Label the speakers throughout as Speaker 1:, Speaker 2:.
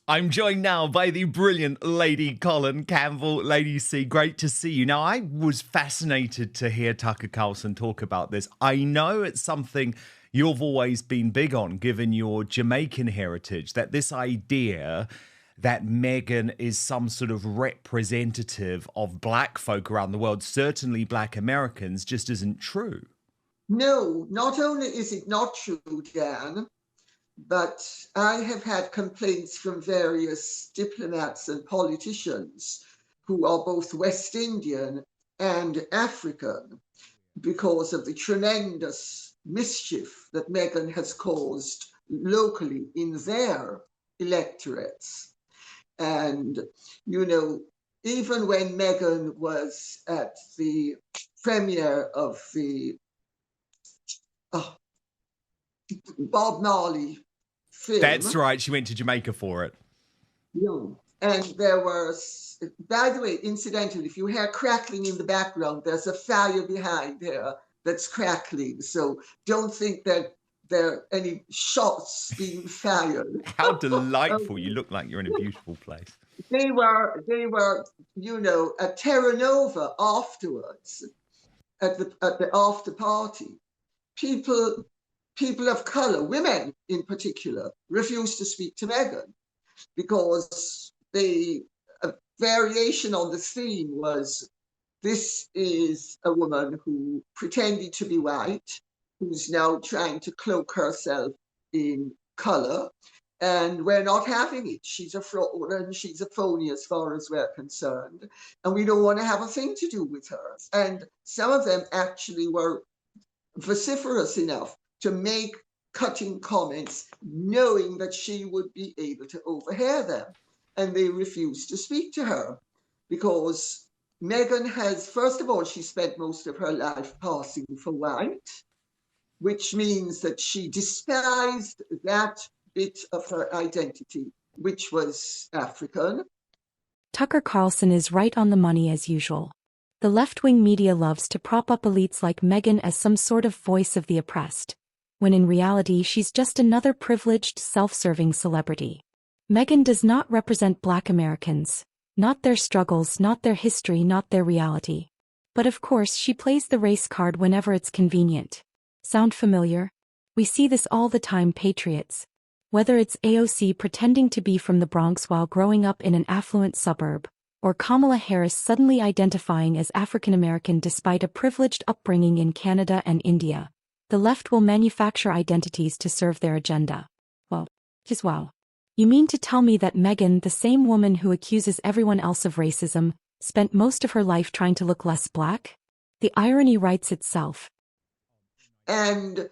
Speaker 1: I'm joined now by the brilliant Lady Colin Campbell. Lady C, great to see you. Now, I was fascinated to hear Tucker Carlson talk about this. I know it's something you've always been big on, given your Jamaican heritage, that this idea that Meghan is some sort of representative of black folk around the world, certainly black Americans, just isn't true.
Speaker 2: No, not only is it not true, Dan, but I have had complaints from various diplomats and politicians who are both West Indian and African because of the tremendous mischief that Meghan has caused locally in their electorates. And, you know, even when Meghan was at the premiere of the oh, Bob Marley
Speaker 1: That's
Speaker 2: film,
Speaker 1: right. She went to Jamaica for it.
Speaker 2: and there was, by the way, incidentally, if you hear crackling in the background, there's a fire behind there that's crackling. So don't think that there are any shots being fired.
Speaker 1: How delightful. You
Speaker 2: Um,
Speaker 1: look like you're in a beautiful place.
Speaker 2: they were, at Terra Nova afterwards, at the after party. People, people of color, women in particular, refused to speak to Meghan because the variation on the theme was, this is a woman who pretended to be white, who's now trying to cloak herself in color, and we're not having it. She's a fraud and she's a phony as far as we're concerned, and we don't want to have a thing to do with her. And some of them actually were vociferous enough to make cutting comments, knowing that she would be able to overhear them. And they refused to speak to her because Meghan has, first of all, she spent most of her life passing for white, which means that she despised that bit of her identity, which was African.
Speaker 3: Tucker Carlson is right on the money as usual. The left-wing media loves to prop up elites like Meghan as some sort of voice of the oppressed, when in reality she's just another privileged, self-serving celebrity. Meghan does not represent Black Americans, not their struggles, not their history, not their reality. But of course she plays the race card whenever it's convenient. Sound familiar? We see this all the time, patriots. Whether it's AOC pretending to be from the Bronx while growing up in an affluent suburb, or Kamala Harris suddenly identifying as African American despite a privileged upbringing in Canada and India, the left will manufacture identities to serve their agenda. Well, just wow. You mean to tell me that Meghan, the same woman who accuses everyone else of racism, spent most of her life trying to look less black? The irony writes itself.
Speaker 2: And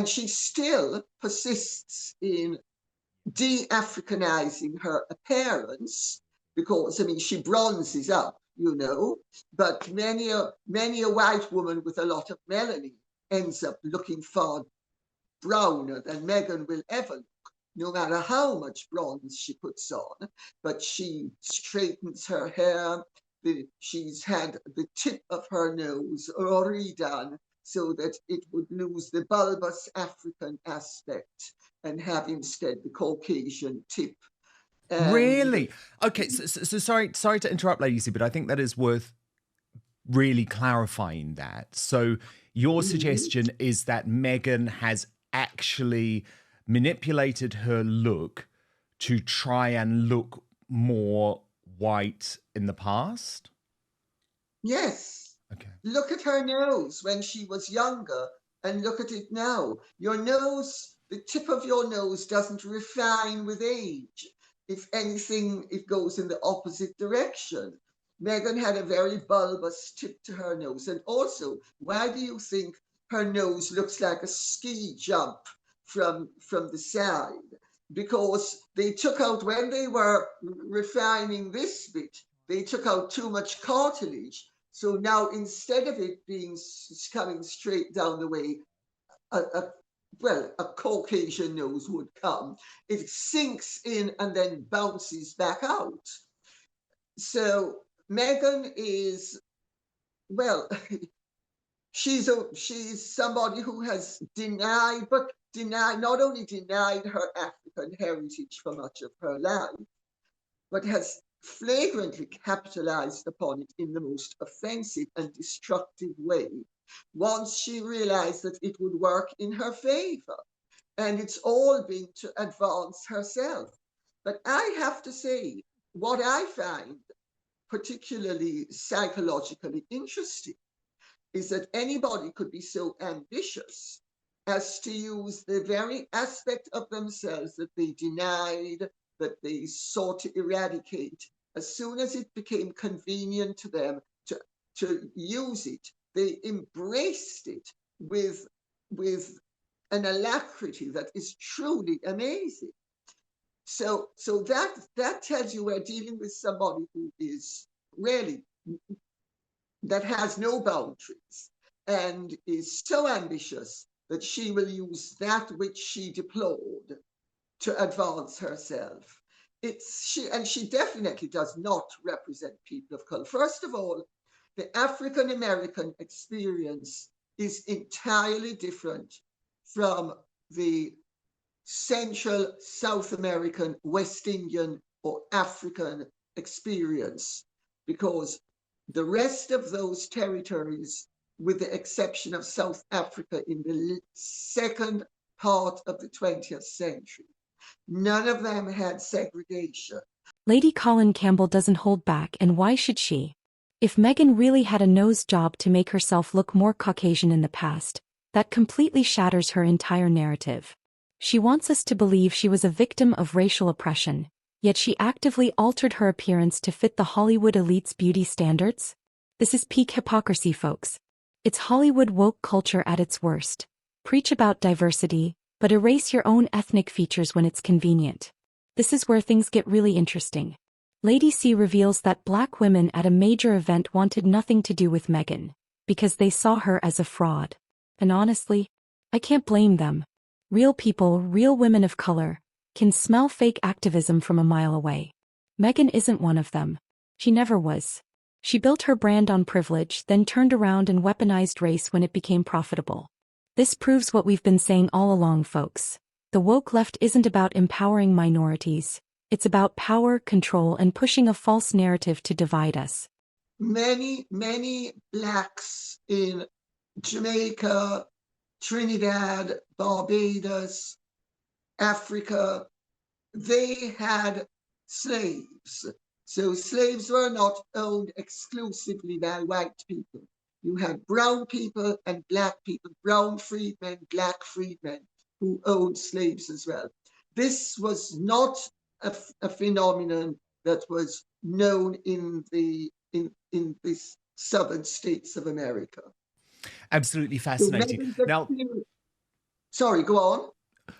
Speaker 2: she still persists in de-Africanizing her appearance because, I mean, she bronzes up, but many a white woman with a lot of melanin ends up looking far browner than Meghan will ever look, no matter how much bronze she puts on. But she straightens her hair. She's had the tip of her nose redone so that it would lose the bulbous African aspect and have instead the Caucasian tip. And
Speaker 1: Really? Okay, so sorry to interrupt, Lady C, but I think that is worth really clarifying that. So your suggestion is that Meghan has actually manipulated her look to try and look more white in the past?
Speaker 2: yes,
Speaker 1: Okay.
Speaker 2: look at her nose when she was younger and look at it now. Your nose, the tip of your nose doesn't refine with age. If anything, it goes in the opposite direction. Meghan had a very bulbous tip to her nose. And also, why do you think her nose looks like a ski jump from the side? Because they took out, when they were refining this bit, they took out too much cartilage. So now instead of it being coming straight down the way a Caucasian nose would come, it sinks in and then bounces back out. So Meghan is, well, she's somebody who has denied, but not only denied her African heritage for much of her life, but has flagrantly capitalized upon it in the most offensive and destructive way once she realized that it would work in her favor. And it's all been to advance herself. But I have to say, what I find particularly psychologically interesting is that anybody could be so ambitious as to use the very aspect of themselves that they denied, that they sought to eradicate, as soon as it became convenient to them to use it, they embraced it with an alacrity that is truly amazing. So that tells you we're dealing with somebody who is really, that has no boundaries and is so ambitious that she will use that which she deplored to advance herself. She definitely does not represent people of color. First of all, the African American experience is entirely different from the Central South American, West Indian, or African experience, because the rest of those territories, with the exception of South Africa in the second part of the 20th century, none of them had segregation.
Speaker 3: Lady Colin Campbell doesn't hold back, and why should she? If Meghan really had a nose job to make herself look more Caucasian in the past, that completely shatters her entire narrative. She wants us to believe she was a victim of racial oppression, yet she actively altered her appearance to fit the Hollywood elite's beauty standards? This is peak hypocrisy, folks. It's Hollywood woke culture at its worst. Preach about diversity, but erase your own ethnic features when it's convenient. This is where things get really interesting. Lady C reveals that black women at a major event wanted nothing to do with Meghan, because they saw her as a fraud. And honestly, I can't blame them. Real people, real women of color, can smell fake activism from a mile away. Meghan isn't one of them. She never was. She built her brand on privilege, then turned around and weaponized race when it became profitable. This proves what we've been saying all along, folks. The woke left isn't about empowering minorities. It's about power, control, and pushing a false narrative to divide us.
Speaker 2: Many blacks in Jamaica, Trinidad, Barbados, Africa, they had slaves. So slaves were not owned exclusively by white people. You had brown people and black people, brown freedmen, black freedmen, who owned slaves as well. This was not a phenomenon that was known in the southern states of America.
Speaker 1: Absolutely fascinating.
Speaker 2: So
Speaker 1: Now,
Speaker 2: sorry, go on.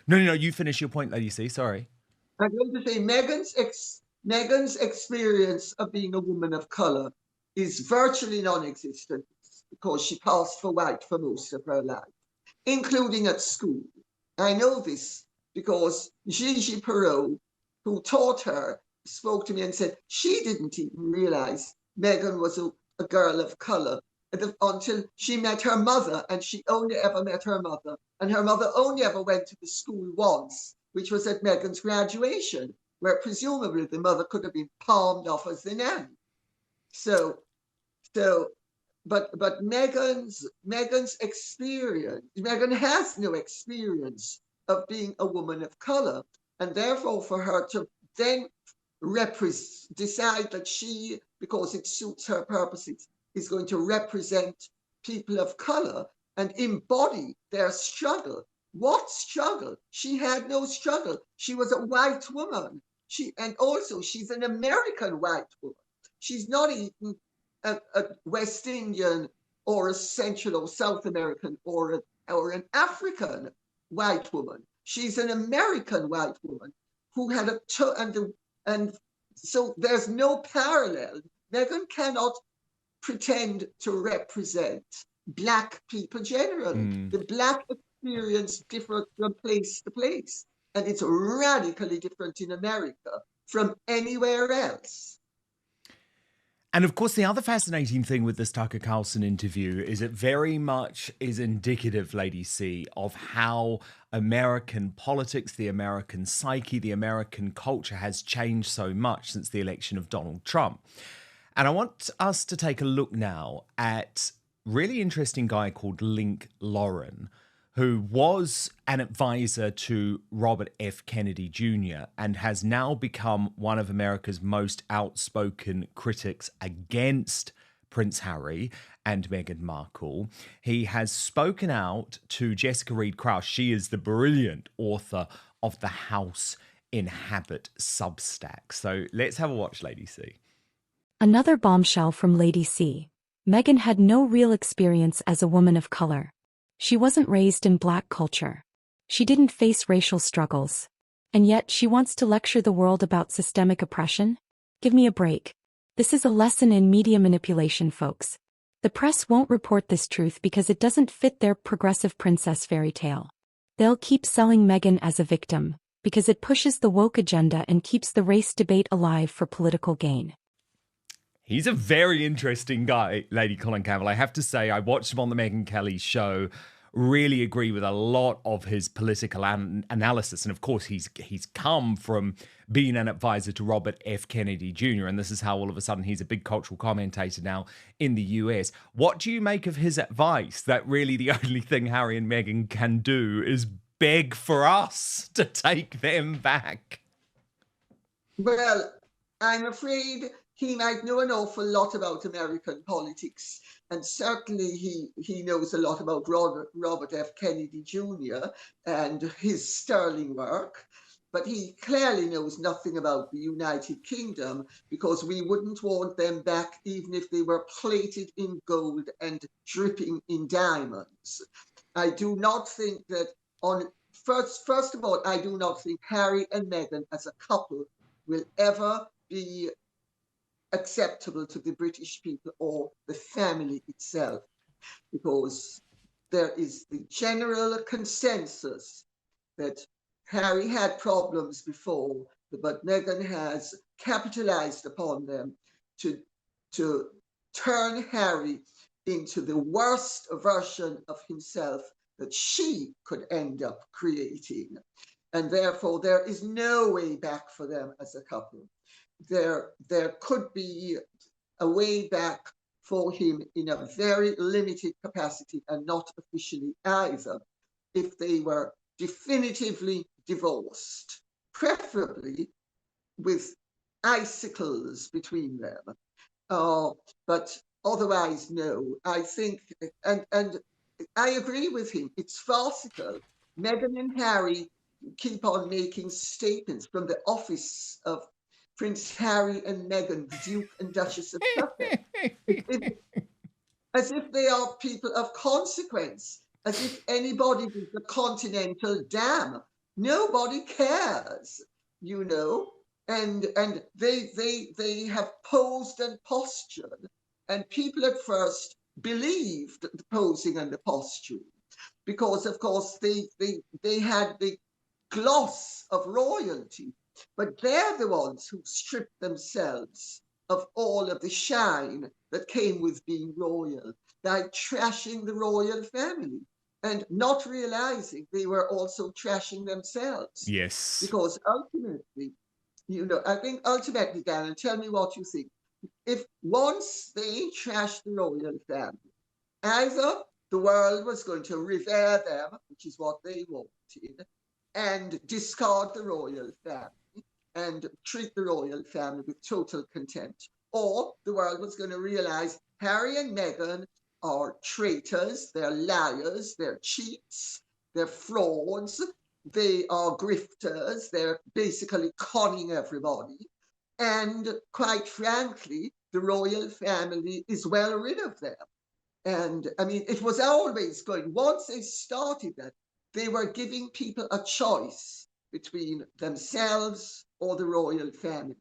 Speaker 1: No, you finish your point, Lady C. Sorry.
Speaker 2: I'm going to say Meghan's experience of being a woman of color is virtually non-existent because she passed for white for most of her life, including at school. I know this because Gigi Perot, who taught her, spoke to me and said she didn't even realize Meghan was a girl of color until she met her mother, and she only ever met her mother. And her mother only ever went to the school once, which was at Meghan's graduation, where presumably the mother could have been palmed off as the nanny. But Meghan's experience, Meghan has no experience of being a woman of color, and therefore for her to then decide that she, because it suits her purposes, is going to represent people of color and embody their struggle. What struggle? She had no struggle. She was a white woman. And also she's an American white woman. She's not even a West Indian or a Central or South American or an African white woman. She's an American white woman who had and so there's no parallel. Meghan cannot pretend to represent black people generally. The black experience differs from place to place, and it's radically different in America from anywhere else.
Speaker 1: And of course, the other fascinating thing with this Tucker Carlson interview is it very much is indicative, Lady C, of how American politics, the American psyche, the American culture has changed so much since the election of Donald Trump. And I want us to take a look now at a really interesting guy called Link Lauren, who was an advisor to Robert F. Kennedy Jr. and has now become one of America's most outspoken critics against Prince Harry and Meghan Markle. He has spoken out to Jessica Reed Krauss. She is the brilliant author of the House in Habit Substack. So let's have a watch, Lady C.
Speaker 3: Another bombshell from Lady C. Meghan had no real experience as a woman of color. She wasn't raised in Black culture. She didn't face racial struggles. And yet she wants to lecture the world about systemic oppression? Give me a break. This is a lesson in media manipulation, folks. The press won't report this truth because it doesn't fit their progressive princess fairy tale. They'll keep selling Meghan as a victim because it pushes the woke agenda and keeps the race debate alive for political gain.
Speaker 1: He's a very interesting guy, Lady Colin Campbell. I have to say, I watched him on the Megyn Kelly show, really agree with a lot of his political analysis. And of course, he's come from being an advisor to Robert F. Kennedy Jr. And this is how all of a sudden he's a big cultural commentator now in the US. What do you make of his advice that really the only thing Harry and Meghan can do is beg for us to take them back?
Speaker 2: Well, I'm afraid he might know an awful lot about American politics, and certainly he knows a lot about Robert F. Kennedy Jr. and his sterling work, but he clearly knows nothing about the United Kingdom, because we wouldn't want them back even if they were plated in gold and dripping in diamonds. I do not think that first of all, I do not think Harry and Meghan as a couple will ever be acceptable to the British people or the family itself, because there is the general consensus that Harry had problems before, but Meghan has capitalized upon them to turn Harry into the worst version of himself that she could end up creating. And therefore, there is no way back for them as a couple. There could be a way back for him in a very limited capacity, and not officially either, if they were definitively divorced, preferably with icicles between them. But otherwise, no. I think, and I agree with him, it's farcical. Meghan and Harry keep on making statements from the office of Prince Harry and Meghan, the Duke and Duchess of Sussex, as if they are people of consequence, as if anybody is a continental dam. Nobody cares, you know, and they have posed and postured, and people at first believed the posing and the posturing, because of course they had the gloss of royalty. But they're the ones who stripped themselves of all of the shine that came with being royal by trashing the royal family and not realizing they were also trashing themselves.
Speaker 1: Yes.
Speaker 2: Because ultimately, you know, I think ultimately, Dan, and tell me what you think, if once they trashed the royal family, either the world was going to revere them, which is what they wanted, and discard the royal family and treat the royal family with total contempt, or the world was going to realize Harry and Meghan are traitors, they're liars, they're cheats, they're frauds, they are grifters, they're basically conning everybody. And quite frankly, the royal family is well rid of them. And I mean, it was always going, once they started that, they were giving people a choice between themselves or the royal family.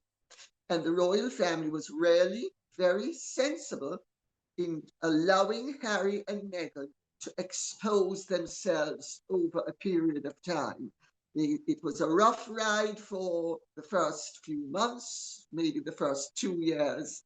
Speaker 2: And the royal family was really very sensible in allowing Harry and Meghan to expose themselves over a period of time. It was a rough ride for the first few months, maybe the first 2 years.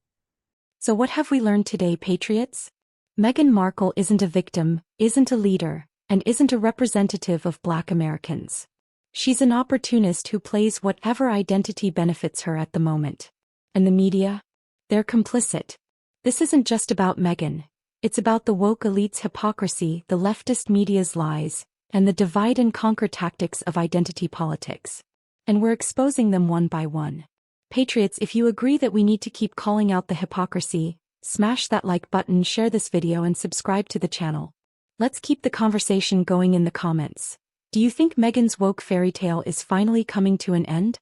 Speaker 3: So what have we learned today, patriots? Meghan Markle isn't a victim, isn't a leader, and isn't a representative of Black Americans. She's an opportunist who plays whatever identity benefits her at the moment. And the media? They're complicit. This isn't just about Meghan. It's about the woke elite's hypocrisy, the leftist media's lies, and the divide-and-conquer tactics of identity politics. And we're exposing them one by one. Patriots, if you agree that we need to keep calling out the hypocrisy, smash that like button, share this video, and subscribe to the channel. Let's keep the conversation going in the comments. Do you think Meghan's woke fairy tale is finally coming to an end?